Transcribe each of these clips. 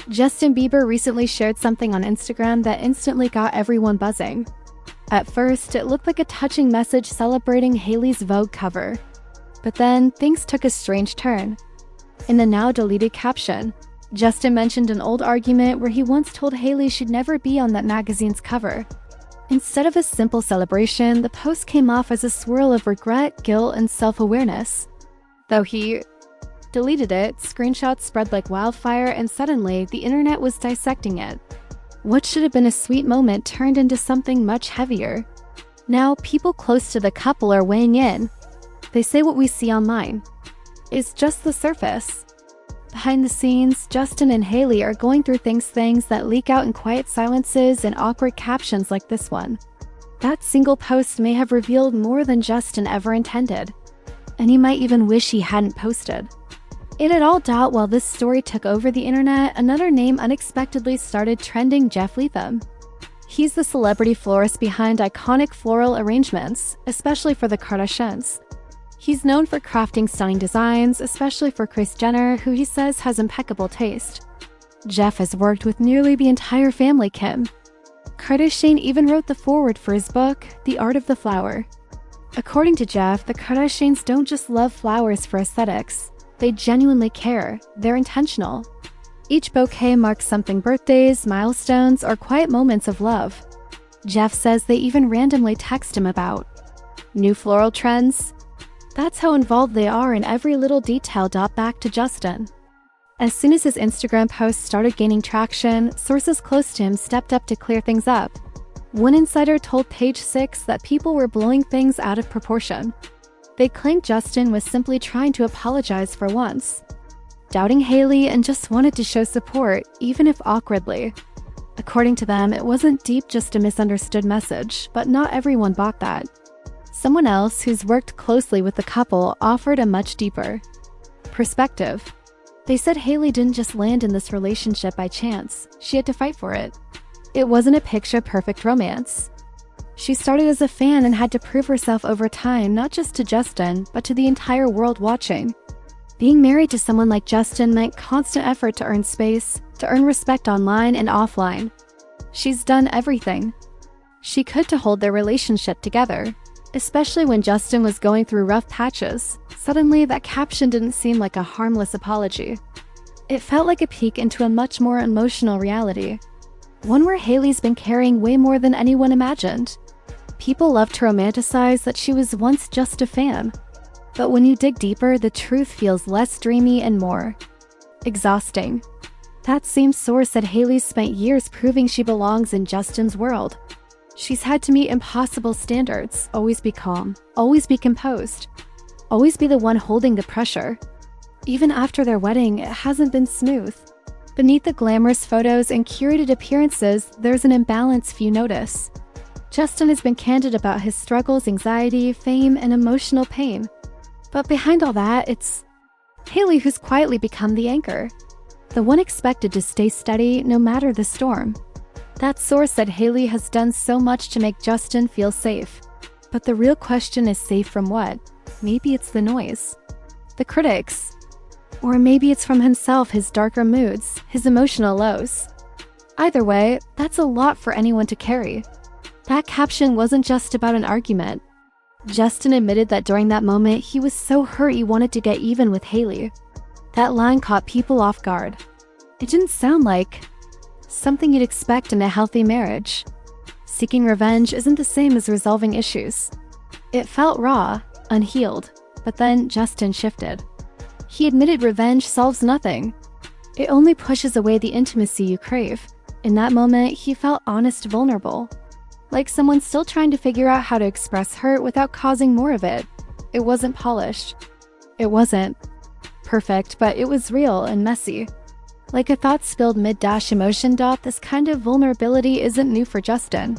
Justin Bieber recently shared something on Instagram that instantly got everyone buzzing. At first, it looked like a touching message celebrating Hailey's Vogue cover. But then, things took a strange turn. In the now-deleted caption, Justin mentioned an old argument where he once told Hailey she'd never be on that magazine's cover. Instead of a simple celebration, the post came off as a swirl of regret, guilt, and self-awareness. Though he deleted it, screenshots spread like wildfire, and suddenly, the internet was dissecting it. What should have been a sweet moment turned into something much heavier. Now, people close to the couple are weighing in. They say what we see online is just the surface. Behind the scenes, Justin and Hailey are going through things that leak out in quiet silences and awkward captions like this one. That single post may have revealed more than Justin ever intended, and he might even wish he hadn't posted. It had all doubt while this story took over the internet, another name unexpectedly started trending: Jeff Leatham. He's the celebrity florist behind iconic floral arrangements, especially for the Kardashians. He's known for crafting stunning designs, especially for Kris Jenner, who he says has impeccable taste. Jeff has worked with nearly the entire family. Kim Kardashian even wrote the foreword for his book, The Art of the Flower. According to Jeff, the Kardashians don't just love flowers for aesthetics. They genuinely care. They're intentional. Each bouquet marks something: birthdays, milestones, or quiet moments of love. Jeff says they even randomly text him about new floral trends. That's how involved they are in every little detail. Back to Justin. As soon as his Instagram posts started gaining traction, sources close to him stepped up to clear things up. One insider told Page 6 that people were blowing things out of proportion. They claimed Justin was simply trying to apologize for once, doubting Hailey, and just wanted to show support, even if awkwardly. According to them, it wasn't deep, just a misunderstood message, but not everyone bought that. Someone else who's worked closely with the couple offered a much deeper perspective. They said Hailey didn't just land in this relationship by chance. She had to fight for it. It wasn't a picture-perfect romance. She started as a fan and had to prove herself over time, not just to Justin, but to the entire world watching. Being married to someone like Justin meant constant effort to earn space, to earn respect online and offline. She's done everything she could to hold their relationship together. Especially when Justin was going through rough patches, suddenly that caption didn't seem like a harmless apology. It felt like a peek into a much more emotional reality. One where Hailey's been carrying way more than anyone imagined. People love to romanticize that she was once just a fan. But when you dig deeper, the truth feels less dreamy and more exhausting. That same source said Hailey's spent years proving she belongs in Justin's world. She's had to meet impossible standards, always be calm, always be composed, always be the one holding the pressure. Even after their wedding, it hasn't been smooth. Beneath the glamorous photos and curated appearances, there's an imbalance few notice. Justin has been candid about his struggles, anxiety, fame, and emotional pain. But behind all that, it's Hailey who's quietly become the anchor, the one expected to stay steady no matter the storm. That source said Hailey has done so much to make Justin feel safe. But the real question is, safe from what? Maybe it's the noise, the critics, or maybe it's from himself, his darker moods, his emotional lows. Either way, that's a lot for anyone to carry. That caption wasn't just about an argument. Justin admitted that during that moment, he was so hurt he wanted to get even with Hailey. That line caught people off guard. It didn't sound like something you'd expect in a healthy marriage. Seeking revenge isn't the same as resolving issues. It felt raw, unhealed, but then Justin shifted. He admitted revenge solves nothing. It only pushes away the intimacy you crave. In that moment, he felt honest, vulnerable. Like someone still trying to figure out how to express hurt without causing more of it. It wasn't polished. It wasn't perfect, but it was real and messy. Like a thought spilled mid-emotion. This kind of vulnerability isn't new for Justin.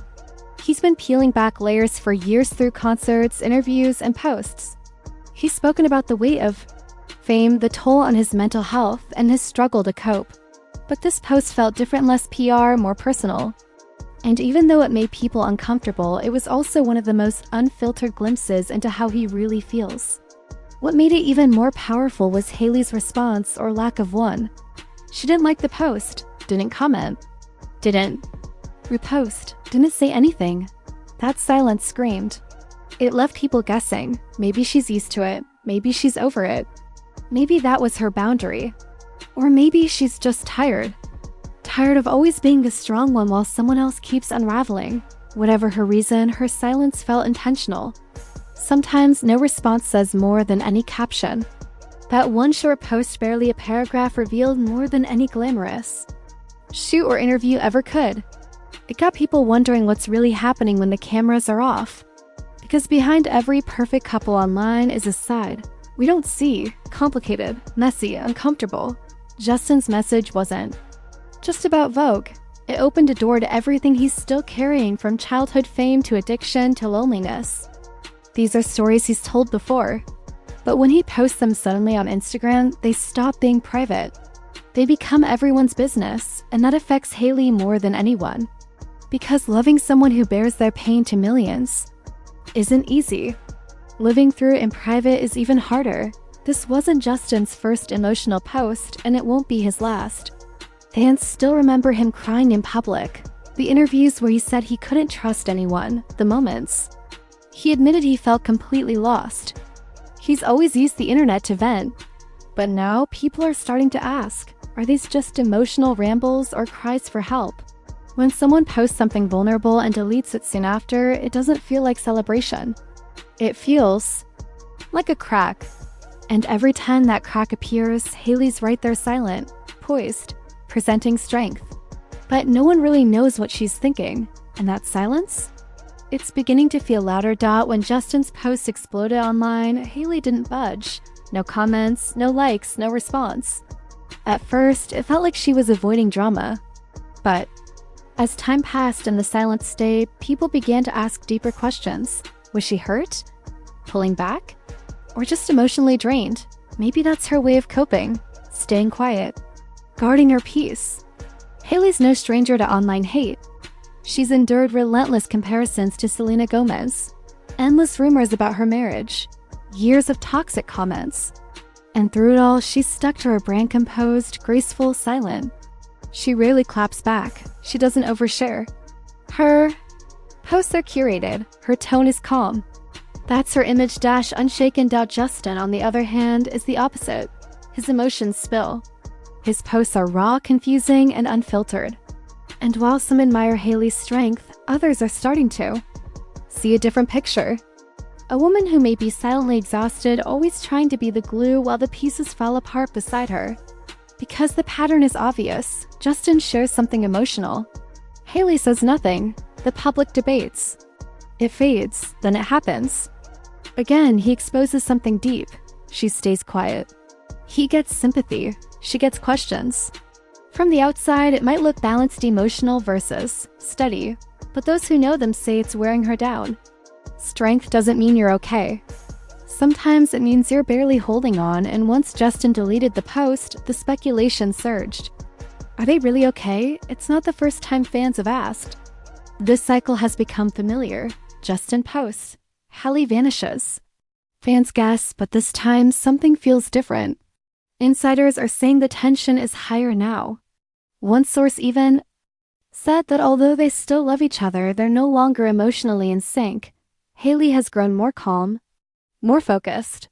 He's been peeling back layers for years through concerts, interviews, and posts. He's spoken about the weight of fame, the toll on his mental health, and his struggle to cope. But this post felt different, less PR, more personal. And even though it made people uncomfortable, it was also one of the most unfiltered glimpses into how he really feels. What made it even more powerful was Hailey's response, or lack of one. She didn't like the post, didn't comment, didn't repost, didn't say anything. That silence screamed. It left people guessing. Maybe she's used to it. Maybe she's over it. Maybe that was her boundary. Or maybe she's just tired. Tired of always being the strong one while someone else keeps unraveling. Whatever her reason, her silence felt intentional. Sometimes no response says more than any caption. That one short post, barely a paragraph, revealed more than any glamorous shoot or interview ever could. It got people wondering what's really happening when the cameras are off. Because behind every perfect couple online is a side we don't see, complicated, messy, uncomfortable. Justin's message wasn't just about Vogue. It opened a door to everything he's still carrying, from childhood fame to addiction to loneliness. These are stories he's told before. But when he posts them suddenly on Instagram, they stop being private. They become everyone's business, and that affects Hailey more than anyone. Because loving someone who bears their pain to millions isn't easy. Living through it in private is even harder. This wasn't Justin's first emotional post, and it won't be his last. Fans still remember him crying in public, the interviews where he said he couldn't trust anyone, the moments he admitted he felt completely lost. He's always used the internet to vent. But now people are starting to ask, are these just emotional rambles or cries for help? When someone posts something vulnerable and deletes it soon after, it doesn't feel like celebration. It feels like a crack. And every time that crack appears, Hailey's right there silent, poised, presenting strength. But no one really knows what she's thinking. And that silence? It's beginning to feel louder. When Justin's post exploded online, Hailey didn't budge. No comments, no likes, no response. At first, it felt like she was avoiding drama. But as time passed and the silence stayed, people began to ask deeper questions. Was she hurt? Pulling back? Or just emotionally drained? Maybe that's her way of coping. Staying quiet. Guarding her peace. Hailey's no stranger to online hate. She's endured relentless comparisons to Selena Gomez, endless rumors about her marriage, years of toxic comments. And through it all, she's stuck to her brand, composed, graceful, silent. She rarely claps back. She doesn't overshare. Her posts are curated. Her tone is calm. That's her image, unshaken. Justin, on the other hand, is the opposite. His emotions spill. His posts are raw, confusing, and unfiltered. And while some admire Hailey's strength, others are starting to see a different picture. A woman who may be silently exhausted, always trying to be the glue while the pieces fall apart beside her. Because the pattern is obvious, Justin shares something emotional. Hailey says nothing. The public debates. It fades, then it happens. Again, he exposes something deep. She stays quiet. He gets sympathy. She gets questions. From the outside, it might look balanced, emotional versus steady, but those who know them say it's wearing her down. Strength doesn't mean you're okay. Sometimes it means you're barely holding on, and once Justin deleted the post, the speculation surged. Are they really okay? It's not the first time fans have asked. This cycle has become familiar. Justin posts. Hailey vanishes. Fans guess, but this time something feels different. Insiders are saying the tension is higher now. One source even said that although they still love each other, they're no longer emotionally in sync. Hailey has grown more calm, more focused,